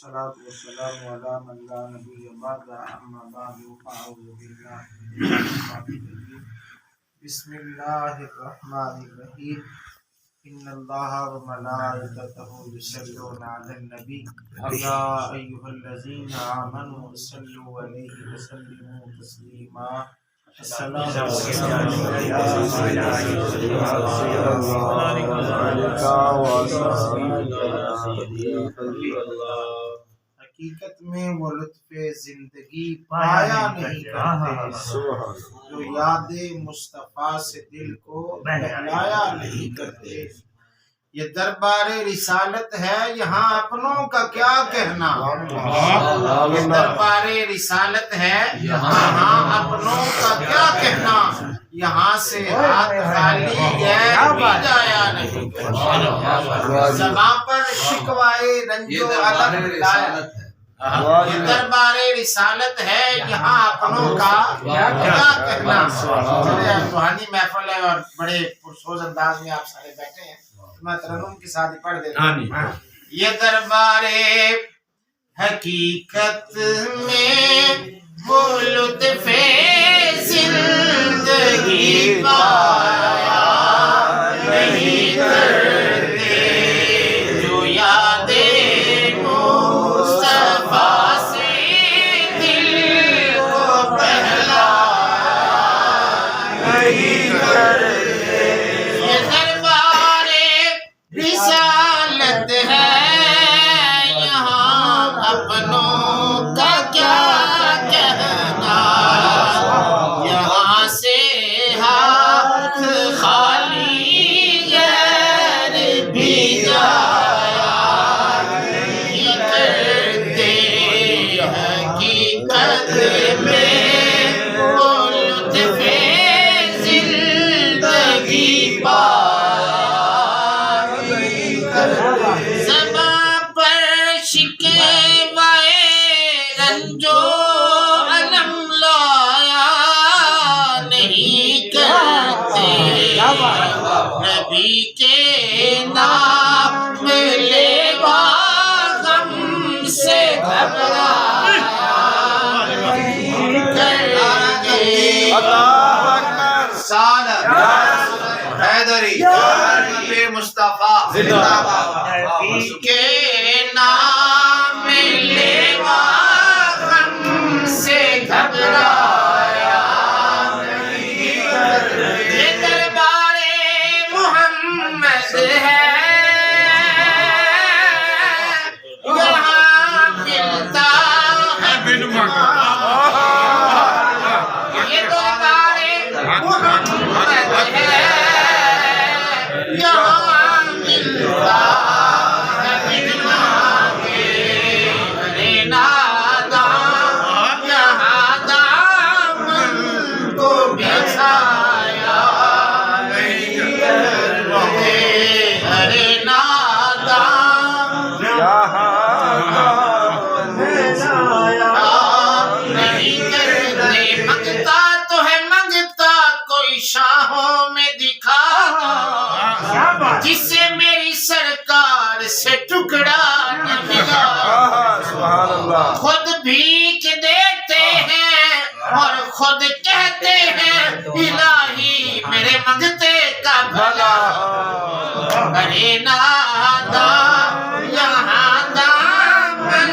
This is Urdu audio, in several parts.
والصلاة والسلام على من لا نبي بعد أما بعد فأعوذ بالله بسم الله الرحمن الرحيم إن الله وملائكته يصلون على النبي يا أيها الذين آمنوا صلوا عليه وسلموا تسليما السلام حقیقت میں وہ لطف زندگی پایا نہیں کرتے جو یاد مصطفیٰ سے دل کو بہلایا نہیں کرتے یہ دربار رسالت ہے یہاں اپنوں کا کیا کہنا یہ دربار رسالت ہے یہاں اپنوں کا کیا کہنا یہاں سے ہاتھ خالی غیر بھی جایا نہیں زباں پر شکوائے رنج و علم لایا یہ دربار رسالت ہے یہاں اپنوں کا کیا کہنا روحانی محفل ہے اور بڑے پرسوز انداز میں آپ سارے بیٹھے ہیں میں ترنم کے ساتھ ہی پڑھ دیتا ہوں یہ دربار حقیقت میں وہ لطف زندگی پایا نہیں کرتے جو یاد مصطفیٰ سے دل کو بہلایا نہیں کرتے یہ دربار رسالت ہے یہاں اپنوں کا کیا کہنا یہاں سے ہاتھ خالی غیر بھی جایا نہیں کرتے حقیقت میں وہ لطف زندگی زباں پر شکوائے رنج و علم لایا نہیں کرتے نبی کے نام لیوا غم سے گھبرایا نہیں کرتے سالت حیدری مصطفیٰ زندہ باد کے نام لیوا غم سے گھبرایا نہیں کرتے یہ دربار محمد ہے یہاں ملتا ہے یہ دربار محمد ہے یہاں ملتا ہے بنا کے ارے نادان یہاں دامن کو بچھایا نہیں کرتے ارے نادان نہیں کرتے منگتا تو ہے منگتا کوئی شاہوں میں دکھا جسے میری سرکار سے ٹکڑا نہ ملا خود بھیک دیتے ہیں اور خود کہتے ہیں الہی میرے منگتے کا بھلا ارے نادان یہاں دامن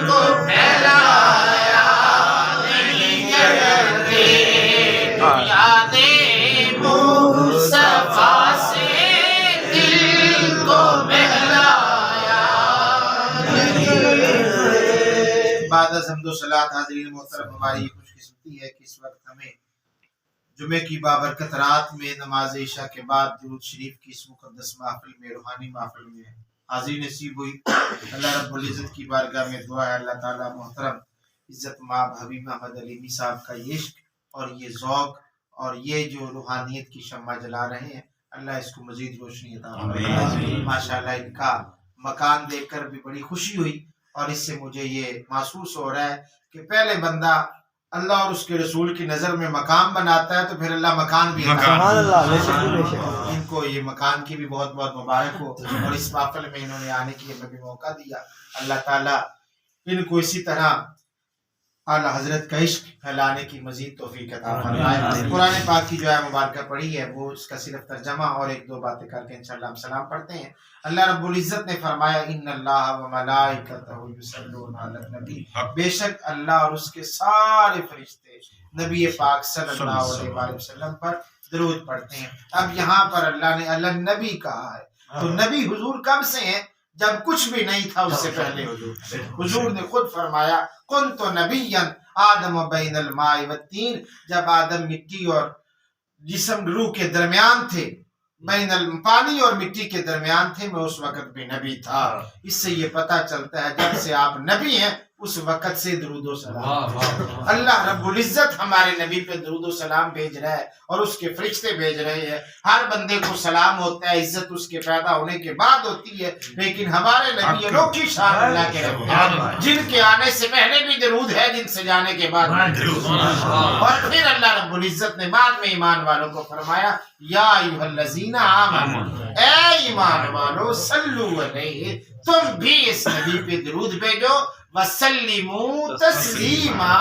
کو پھیلایا نہیں کرتے یاد مصطفیٰ سے دل کو بہلایا بعد از حمد و صلاۃ حاضرین محترم ہماری یہ خوش قسمتی ہے کہ اس وقت ہمیں جمعے کی بابرکت رات میں نماز عشاء کے بعد درود شریف کی اس مقدس محفل میں روحانی محفل میں حاضری نصیب ہوئی اللہ رب العزت کی بارگاہ میں دعا ہے اللہ تعالیٰ محترم عزت مآب حبیب احمد علیمی صاحب کا یہ عشق اور یہ ذوق اور یہ جو روحانیت کی شمع جلا رہے ہیں اللہ اس کو مزید روشنی عطا فرمائے ماشاءاللہ ان کا مکان دیکھ کر بھی بڑی خوشی ہوئی اور اس سے مجھے یہ محسوس ہو رہا ہے کہ پہلے بندہ اللہ اور اس کے رسول کی نظر میں مقام بناتا ہے تو پھر اللہ مکان بھی ان کو یہ مکان کی بھی بہت بہت مبارک ہو اور اس محفل میں انہوں نے آنے کے لیے بھی موقع دیا اللہ تعالیٰ ان کو اسی طرح اعلیٰ حضرت کا عشق پھیلانے کی مزید توفیق عطا فرمائے۔ قرآن پاک کی جو ہے مبارکہ پڑھی ہے وہ اس کا صرف ترجمہ اور ایک دو باتیں کر کے انشاءاللہ ہم سلام پڑھتے ہیں۔ اللہ رب العزت نے فرمایا ان اللہ و ملائکتہ یصلون علی النبی، بے شک اللہ اور اس کے سارے فرشتے نبی پاک صلی اللہ علیہ وآلہ وسلم پر درود پڑھتے ہیں۔ اب یہاں پر اللہ نے النبی کہا ہے، تو نبی حضور کب سے ہیں؟ جب کچھ بھی نہیں تھا اس سے پہلے حضور نے خود فرمایا کنت نبیا آدم بین الماء والطین، جب آدم مٹی اور جسم روح کے درمیان تھے، بین پانی اور مٹی کے درمیان تھے، میں اس وقت بھی نبی تھا۔ اس سے یہ پتہ چلتا ہے جب سے آپ نبی ہیں اس وقت سے درود و سلام اللہ رب العزت ہمارے نبی پہ درود و سلام بھیج رہا ہے اور اس کے فرشتے بھیج رہے ہیں۔ ہر بندے کو سلام ہوتا ہے، عزت اس کے پیدا ہونے کے بعد ہوتی ہے، لیکن ہمارے نبی انوکھی شان اللہ کے رب ہیں، جن کے آنے سے پہلے بھی درود ہے، جن سے جانے کے بعد اور پھر اللہ رب العزت نے بعد میں ایمان والوں کو فرمایا یا ایھا الذین آمنوا، اے ایمان والو صلو علیہ، تم بھی اس نبی پہ درود بھیجو، وسلموا تسلیما،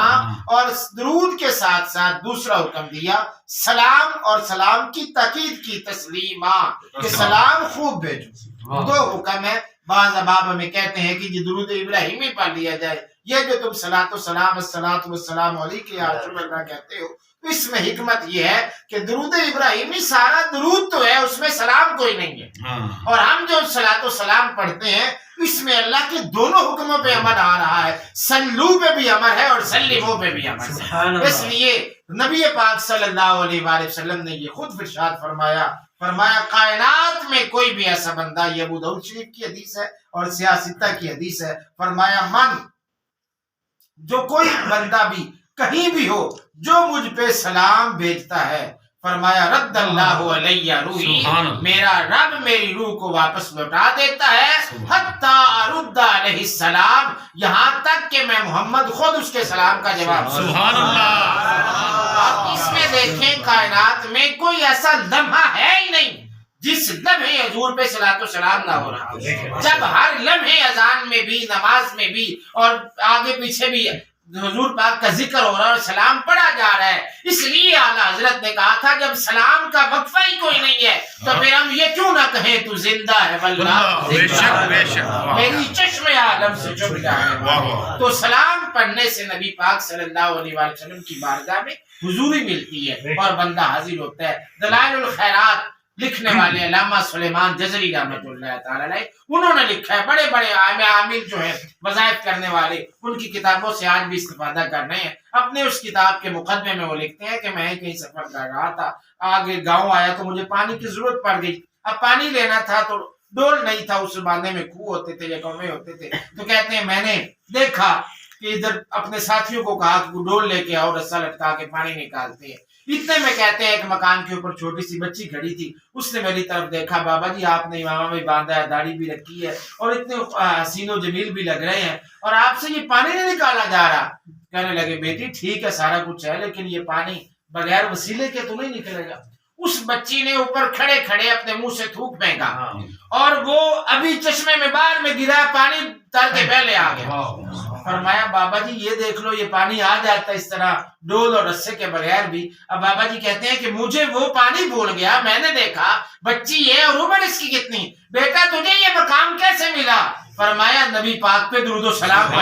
اور درود کے ساتھ ساتھ دوسرا حکم دیا سلام، اور سلام کی تاکید کی، تسلیما کہ سلام خوب بھیجو۔ دو حکم ہے، بعض اباب میں کہتے ہیں کہ یہ درود ابراہیمی پڑھ لیا جائے، یہ جو تم صلاۃ و سلام الصلاۃ والسلام علیک یا رسول اللہ کہتے ہو، تو اس میں حکمت یہ ہے کہ درود ابراہیمی سارا درود تو ہے، اس میں سلام کوئی نہیں ہے، اور ہم جو صلاۃ و سلام پڑھتے ہیں اس میں اللہ کے دونوں حکموں پہ عمل آ رہا ہے، سلو پہ بھی عمل ہے اور سلمو پہ بھی عمل ہے۔ اس لیے نبی پاک صلی اللہ علیہ وآلہ وسلم نے یہ خود ارشاد فرمایا کائنات میں کوئی بھی ایسا بندہ، یہ ابو داؤد شریف کی حدیث ہے اور سیاستہ کی حدیث ہے، فرمایا جو کوئی بندہ بھی کہیں بھی ہو جو مجھ پہ سلام بھیجتا ہے، فرمایا رد اللہ علیہ روحی، میرا رب میری روح کو واپس لوٹا دیتا ہے، حتی ارد علیہ السلام، یہاں تک کہ میں محمد خود اس کے سلام کا جواب۔ سبحان اللہ۔ آپ اس میں دیکھیں کائنات میں کوئی ایسا لمحہ ہے ہی نہیں جس لمحے حضور پہ صلاۃ و سلام نہ ہو رہا، جب ہر لمحے اذان میں بھی، نماز میں بھی اور آگے پیچھے بھی حضور پاک کا ذکر ہو رہا ہے اور سلام پڑھا جا رہا ہے۔ اس لیے اعلیٰ حضرت نے کہا تھا جب سلام کا وقفہ ہی کوئی نہیں ہے تو پھر ہم یہ کیوں نہ کہیں تو زندہ ہے واللہ میری چشم عالم سے چپ جائے۔ تو سلام پڑھنے سے نبی پاک صلی اللہ علیہ وآلہ وسلم کی بارگاہ میں حضوری ملتی ہے اور بندہ حاضر ہوتا ہے۔ دلائل الخیرات لکھنے والے علامہ سلیمان جزری رحمۃ اللہ تعالی علیہ، انہوں نے لکھا ہے، بڑے بڑے عامل جو ہے وظائف کرنے والے، ان کی کتابوں سے آج بھی استفادہ کر رہے ہیں۔ اپنے اس کتاب کے مقدمے میں وہ لکھتے ہیں کہ میں کہیں سفر کر رہا تھا، آگے گاؤں آیا تو مجھے پانی کی ضرورت پڑ گئی، اب پانی لینا تھا تو ڈول نہیں تھا، اس زمانے میں کنویں ہوتے تھے یا کنویں ہوتے تھے، تو کہتے ہیں میں نے دیکھا کہ ادھر اپنے ساتھیوں کو کہا کہ ڈول لے کے آؤ، رسا لٹکا کے پانی نکالتے ہیں۔ اتنے میں کہتے ہیں ایک مکان کے اوپر چھوٹی سی بچی کھڑی تھی، اس نے میری طرف دیکھا، بابا جی آپ نے امامہ بھی باندھا ہے، داڑھی بھی رکھی ہے اور اتنے حسین و جمیل بھی لگ رہے ہیں اور آپ سے یہ پانی نہیں نکالا جا رہا۔ کہنے لگے بیٹی ٹھیک ہے سارا کچھ ہے لیکن یہ پانی بغیر وسیلے کے تو نہیں نکلے گا۔ اس بچی نے اوپر کھڑے کھڑے اپنے منہ سے تھوک پھینکا اور وہ ابھی چشمے میں باہر میں گرا، پانی تر کے پہلے آ گیا۔ فرمایا بابا جی یہ دیکھ لو یہ پانی آ جاتا ہے اس طرح ڈول اور رسے کے بغیر بھی۔ اب بابا جی کہتے ہیں کہ مجھے وہ پانی بھول گیا، میں نے دیکھا بچی ہے اور عمر اس کی کتنی، بیٹا تجھے یہ مقام کیسے ملا؟ فرمایا نبی پاک پہ درود و سلام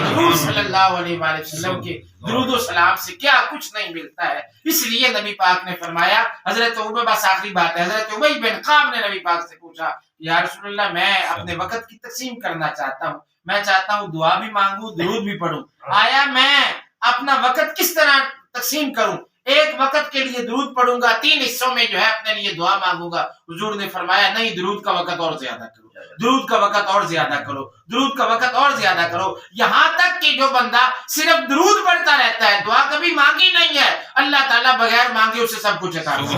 حضور صلی اللہ علیہ وآلہ وسلم کے درود و سلام سے کیا کچھ نہیں ملتا ہے۔ اس لیے نبی پاک نے فرمایا، حضرت عمر، بس آخری بات ہے، حضرت ابی بن کعب نے نبی پاک سے پوچھا یا رسول اللہ میں اپنے وقت کی تقسیم کرنا چاہتا ہوں، میں چاہتا ہوں دعا بھی مانگوں درود بھی پڑھوں، آیا میں اپنا وقت کس طرح تقسیم کروں؟ ایک وقت کے لیے درود پڑھوں گا، 3 حصوں میں جو ہے اپنے لیے دعا مانگوں گا۔ حضور نے فرمایا نہیں، درود کا وقت اور زیادہ کرو، درود کا وقت اور زیادہ کرو، درود کا وقت اور زیادہ کرو، یہاں تک کہ جو بندہ صرف درود پڑھتا رہتا ہے، دعا کبھی مانگی نہیں ہے، اللہ تعالیٰ بغیر مانگے اسے سب کچھ عطا کرتا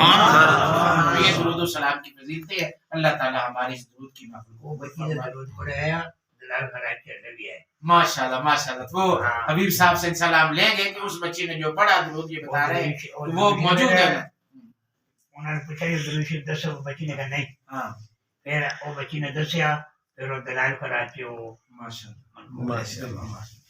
ہے۔ یہ درود و سلام کی فضیلتیں ہیں، اللہ تعالیٰ ہماری اس درود کی مغفرت ماشاءاللہ ماشاءاللہ۔ وہ حبیب صاحب سے سلام لیں گے کہ اس بچی نے جو پڑھا درود یہ بتا رہے ہیں وہ موجود ہے۔ انہوں نے پوچھا یہ درود شریف دسو، بچی نے کہا نہیں، پھر وہ بچی نے دسیا، پھر وہ دلائل کراچی وہ ماشاء اللہ